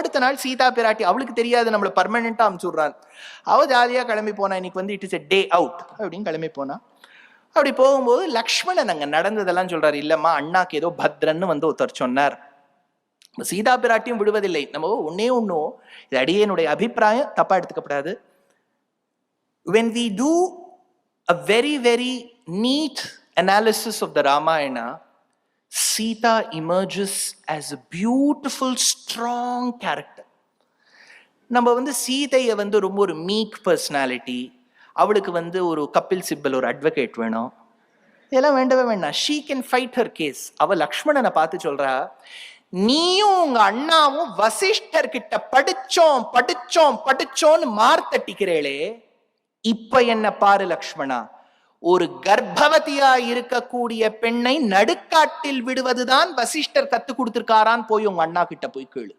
அடுத்த நாள் சீதா பிராட்டி, அவளுக்கு தெரியாது நம்மள பர்மனண்டா அமுச்சுடுறான், அவ ஜாலியா கிளம்பி போனா, இன்னைக்கு வந்து it is a day out அப்படின்னு கிளம்பி போனா. அப்படி போகும்போது லக்ஷ்மணன் அங்க நடந்ததெல்லாம் சொல்றாரு. இல்லம்மா, அண்ணாக்கு ஏதோ பத்ரன்னு வந்து ஒருத்தர் சொன்னார். சீதா பிராட்டியும் விடுவதில்லை. நம்ம ஒன்னே ஒன்னும், இது அடியேனுடைய அபிப்பிராயம், தப்பா எடுத்துக்கப்படாது. when we do a very very neat analysis of the Ramayana, Sita emerges as a beautiful strong character. நம்ம வந்து சீதையை வந்து ரொம்ப ஒரு மீக் பர்சனாலிட்டி, அவளுக்கு வந்து ஒரு கபில் சிப்பல் ஒரு அட்வொகேட் வேணும், இதெல்லாம் வேண்டவே வேண்டாம். She can fight her case. அவ லக்ஷ்மணனை பார்த்து சொல்றா, நீயும் உங்க அண்ணாவும் வசிஷ்டர் கிட்ட படிச்சோம் படிச்சோம் படிச்சோன்னு மார்த்தட்டிக்கிறேளே, இப்ப என்ன பாரு லக்ஷ்மணா, ஒரு கர்ப்பவதியா இருக்கக்கூடிய பெண்ணை நடுக்காட்டில் விடுவதுதான் வசிஷ்டர் கத்து கொடுத்திருக்காரான்னு போய் உங்க அண்ணா கிட்ட போய் கேளு.